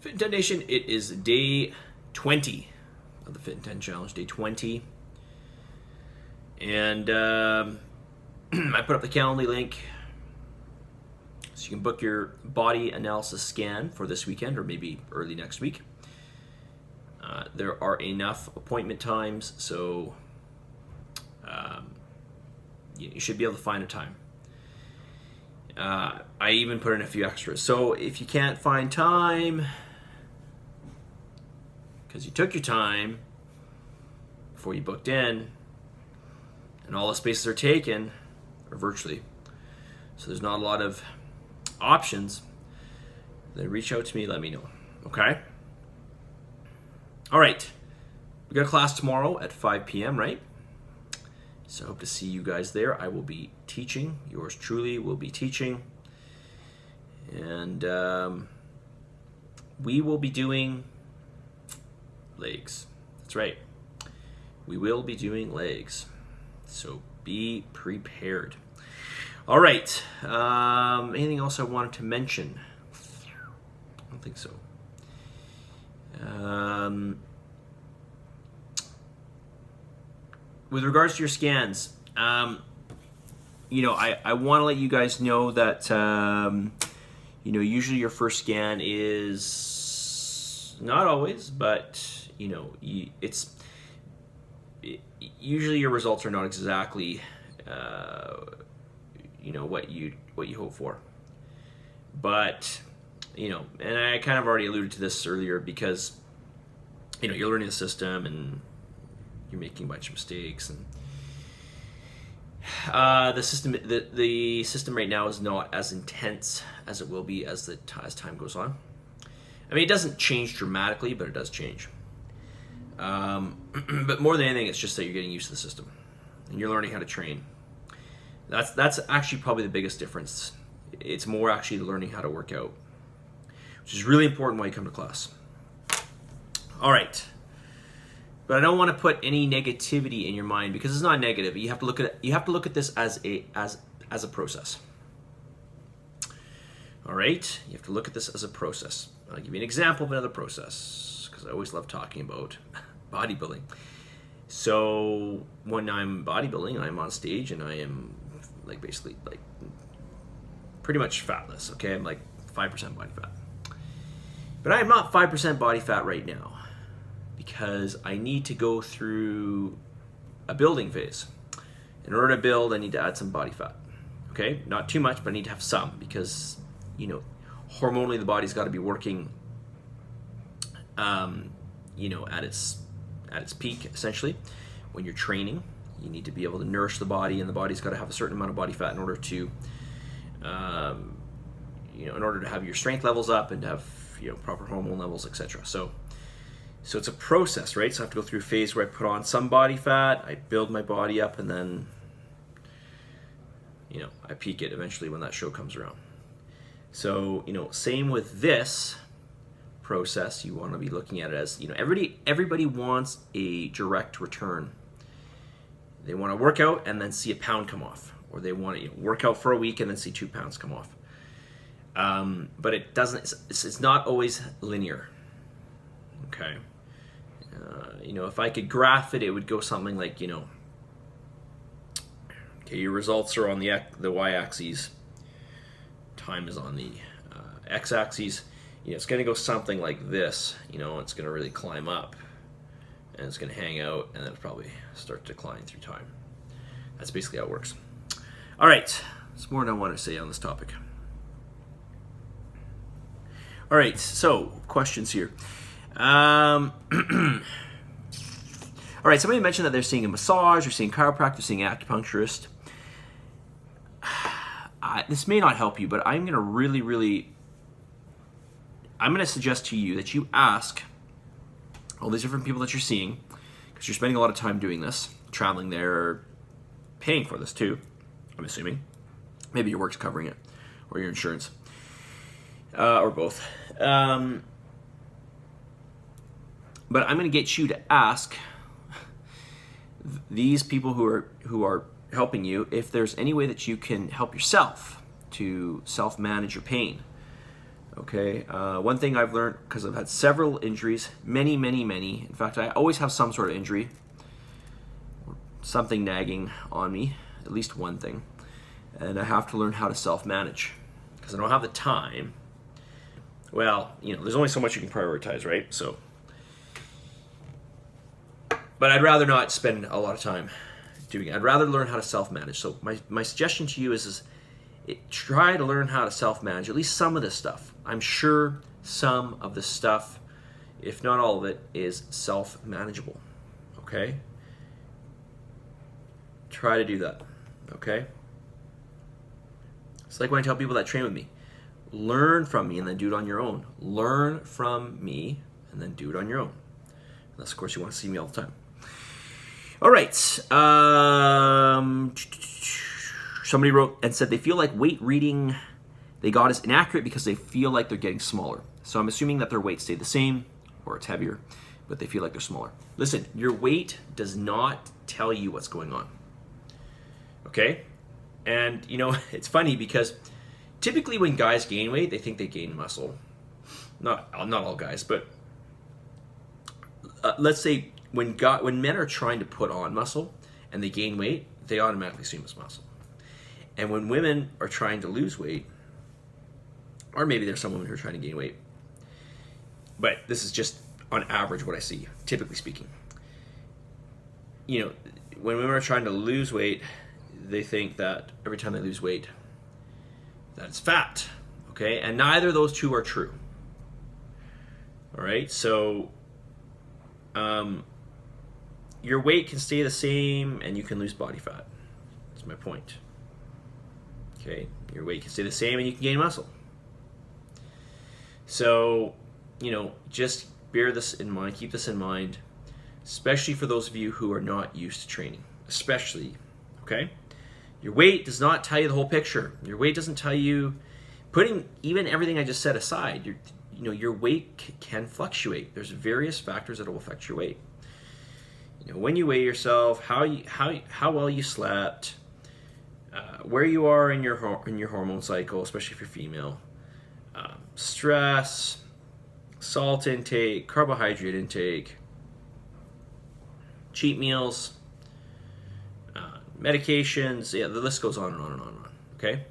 Fit in 10 Nation, it is day 20 of the Fit in 10 Challenge, day 20. And I put up the Calendly link so you can book your body analysis scan for this weekend or maybe early next week. There are enough appointment times, so you should be able to find a time. I even put in a few extras. So if you can't find time, because you took your time before you booked in, and all the spaces are taken, or virtually, so there's not a lot of options, then reach out to me, let me know, okay? All right, we got a class tomorrow at 5 p.m., right? So I hope to see you guys there. I will be teaching. Yours truly will be teaching. And we will be doing legs. That's right. We will be doing legs. So be prepared. All right. Anything else I wanted to mention? I don't think so. With regards to your scans, I want to let you guys know that, usually your first scan is not always, but, usually your results are not exactly, what you hope for. But, and I kind of already alluded to this earlier because, you're learning the system and you're making a bunch of mistakes, and the system right now is not as intense as it will be as time goes on. I mean, it doesn't change dramatically, but it does change. But more than anything, it's just that you're getting used to the system and you're learning how to train. That's actually probably the biggest difference. It's more actually learning how to work out, which is really important when you come to class. All right. But I don't want to put any negativity in your mind because it's not negative. You have to look at this as a process. All right, you have to look at this as a process. I'll give you an example of another process because I always love talking about bodybuilding. So when I'm bodybuilding, I'm on stage and I am basically pretty much fatless. Okay, I'm 5% body fat, but I am not 5% body fat right now, because I need to go through a building phase. In order to build, I need to add some body fat. Okay, not too much, but I need to have some because, hormonally the body's got to be working, at its peak essentially. When you're training, you need to be able to nourish the body, and the body's got to have a certain amount of body fat in order to, in order to have your strength levels up and to have proper hormone levels, etc. So it's a process, right? So I have to go through a phase where I put on some body fat, I build my body up, and then, I peak it eventually when that show comes around. So, same with this process. You want to be looking at it as, everybody wants a direct return. They want to work out and then see a pound come off, or they want to work out for a week and then see 2 pounds come off. But it doesn't. It's not always linear. Okay. If I could graph it, it would go something like, okay, your results are on the y-axis, time is on the x-axis. It's going to go something like this. It's going to really climb up, and it's going to hang out, and then it'll probably start to decline through time. That's basically how it works. All right, there's more than I want to say on this topic. All right, so questions here. All right, somebody mentioned that they're seeing a massage, they're seeing chiropractor, seeing acupuncturist. This may not help you, but I'm going to I'm going to suggest to you that you ask all these different people that you're seeing, because you're spending a lot of time doing this, traveling there, paying for this too, I'm assuming. Maybe your work's covering it, or your insurance, or both. But I'm going to get you to ask these people who are helping you if there's any way that you can help yourself to self-manage your pain. Okay, one thing I've learned, because I've had several injuries, many. In fact, I always have some sort of injury, something nagging on me, at least one thing, and I have to learn how to self-manage because I don't have the time. Well, there's only so much you can prioritize, right? So, but I'd rather not spend a lot of time doing it. I'd rather learn how to self-manage. So my suggestion to you is try to learn how to self-manage at least some of this stuff. I'm sure some of the stuff, if not all of it, is self-manageable. Okay? Try to do that. Okay? It's like when I tell people that train with me, learn from me and then do it on your own. Learn from me and then do it on your own. Unless, of course, you want to see me all the time. All right. Somebody wrote and said they feel like weight reading they got is inaccurate because they feel like they're getting smaller. So I'm assuming that their weight stayed the same or it's heavier, but they feel like they're smaller. Listen, your weight does not tell you what's going on. Okay? And, it's funny because typically when guys gain weight, they think they gain muscle. Not all guys, but let's say when men are trying to put on muscle and they gain weight, they automatically assume it's muscle. And when women are trying to lose weight, or maybe there's some women who are trying to gain weight, but this is just on average what I see, typically speaking. When women are trying to lose weight, they think that every time they lose weight, that it's fat, okay? And neither of those two are true. All right, so your weight can stay the same and you can lose body fat. That's my point. Okay, your weight can stay the same and you can gain muscle. So, just bear this in mind, keep this in mind, especially for those of you who are not used to training, especially, okay? Your weight does not tell you the whole picture. Your weight doesn't tell you, putting even everything I just said aside, your weight can fluctuate. There's various factors that will affect your weight. When you weigh yourself, how well you slept, where you are in your hormone cycle, especially if you're female, stress, salt intake, carbohydrate intake, cheat meals, medications, the list goes on and on and on and on, okay?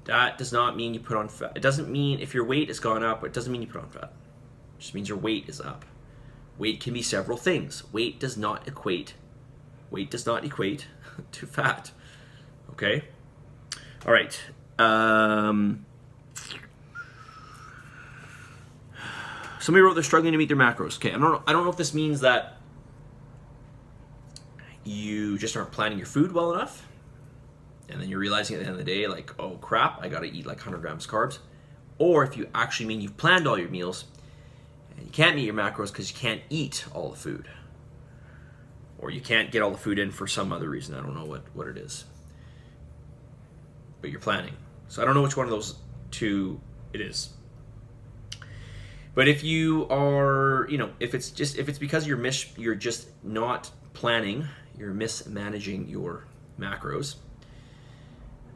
That does not mean you put on fat. It doesn't mean if your weight has gone up, it doesn't mean you put on fat. It just means your weight is up. Weight can be several things. Weight does not equate to fat, okay? All right. Somebody wrote they're struggling to meet their macros. Okay, I don't know if this means that you just aren't planning your food well enough, and then you're realizing at the end of the day, like, oh crap, I gotta eat like 100 grams of carbs, or if you actually mean you've planned all your meals and you can't meet your macros because you can't eat all the food, or you can't get all the food in for some other reason. I don't know what it is, but you're planning. So I don't know which one of those two it is. But if you are, if it's because you're just not planning, you're mismanaging your macros,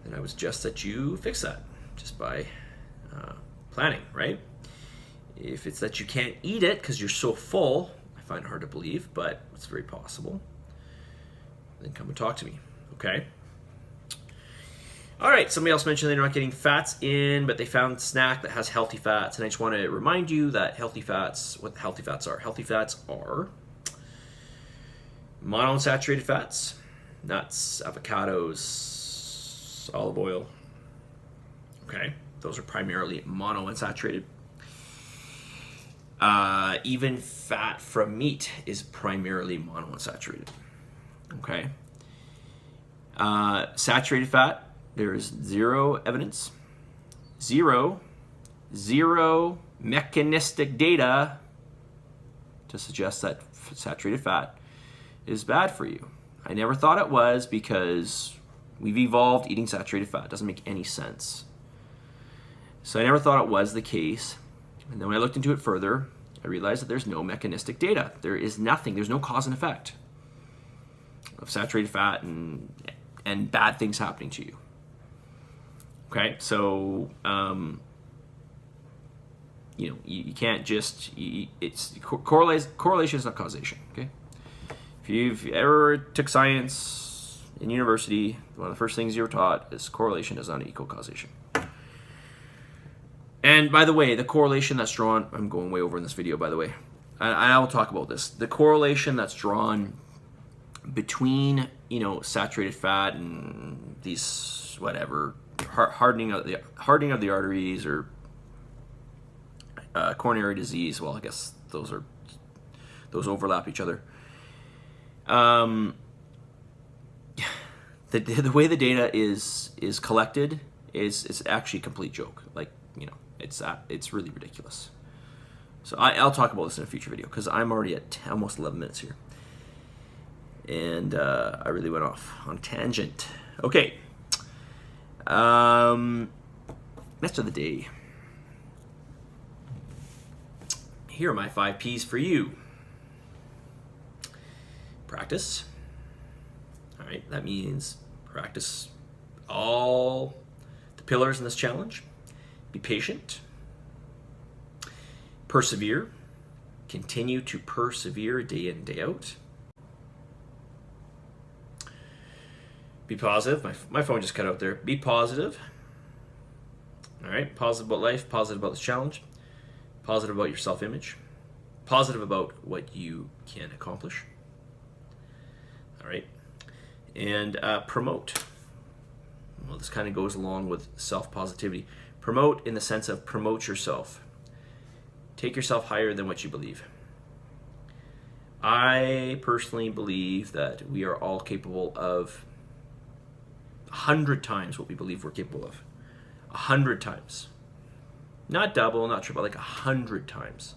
then I would suggest that you fix that just by planning, right? If it's that you can't eat it because you're so full, I find it hard to believe, but it's very possible, then come and talk to me, okay? All right, somebody else mentioned they're not getting fats in, but they found a snack that has healthy fats. And I just want to remind you that what healthy fats are. Healthy fats are monounsaturated fats, nuts, avocados, olive oil. Okay, those are primarily monounsaturated. Even fat from meat is primarily monounsaturated. Okay. Saturated fat, there is zero evidence, zero mechanistic data to suggest that saturated fat is bad for you. I never thought it was because we've evolved eating saturated fat. It doesn't make any sense. So I never thought it was the case. And then when I looked into it further, I realized that there's no mechanistic data. There is nothing. There's no cause and effect of saturated fat and bad things happening to you. Okay, so you can't just correlation is not causation. Okay, if you've ever took science in university, one of the first things you were taught is correlation does not equal causation. And by the way, the correlation that's drawn, I'm going way over in this video, by the way, I will talk about this. The correlation that's drawn between saturated fat and these whatever hardening of the arteries or coronary disease. Well, I guess those overlap each other. The way the data is collected is actually a complete joke. Like, it's really ridiculous. So I'll talk about this in a future video because I'm already at almost 11 minutes here. And I really went off on a tangent. Okay. Mess of the day. Here are my 5 P's for you. Practice. All right, that means practice all the pillars in this challenge. Be patient. Persevere. Continue to persevere day in, day out. Be positive. My phone just cut out there. Be positive. All right, positive about life, positive about this challenge, positive about your self-image, positive about what you can accomplish. All right, and promote. Well, this kind of goes along with self-positivity. Promote in the sense of promote yourself. Take yourself higher than what you believe. I personally believe that we are all capable of 100 times what we believe we're capable of. 100 times. Not double, not triple, like 100 times.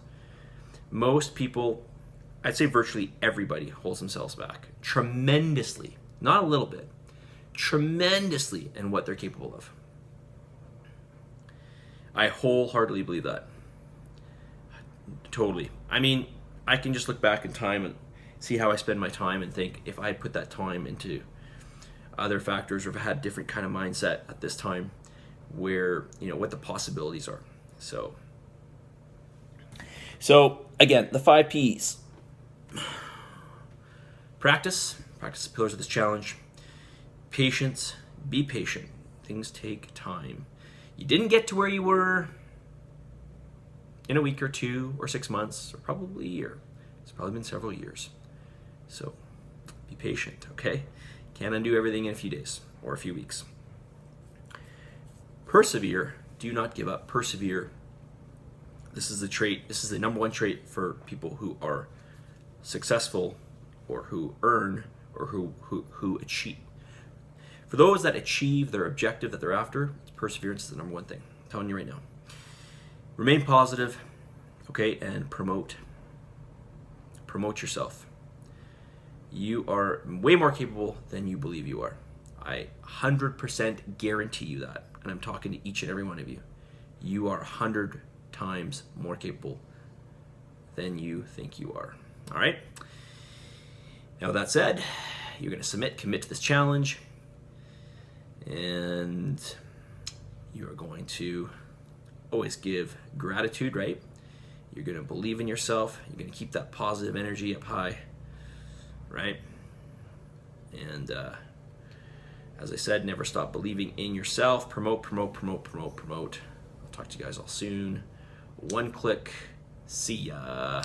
Most people, I'd say virtually everybody, holds themselves back tremendously, not a little bit, tremendously in what they're capable of. I wholeheartedly believe that. Totally. I mean, I can just look back in time and see how I spend my time and think if I put that time into other factors or if I had a different kind of mindset at this time, where what the possibilities are. So again, the 5 P's. Practice the pillars of this challenge. Patience, be patient. Things take time. You didn't get to where you were in a week or 2 or 6 months or probably a year. It's probably been several years. So be patient, okay? Can't undo everything in a few days or a few weeks. Persevere. Do not give up. Persevere. This is the trait. This is the number one trait for people who are successful or who earn or who achieve. For those that achieve their objective that they're after, perseverance is the number one thing. I'm telling you right now. Remain positive, okay, and promote yourself. You are way more capable than you believe you are. I 100% guarantee you that. And I'm talking to each and every one of you. You are 100 times more capable than you think you are. All right? Now, that said, you're going to commit to this challenge, and you are going to always give gratitude, right? You're going to believe in yourself. You're going to keep that positive energy up high, right? And as I said, never stop believing in yourself. Promote. I'll talk to you guys all soon. One click. See ya.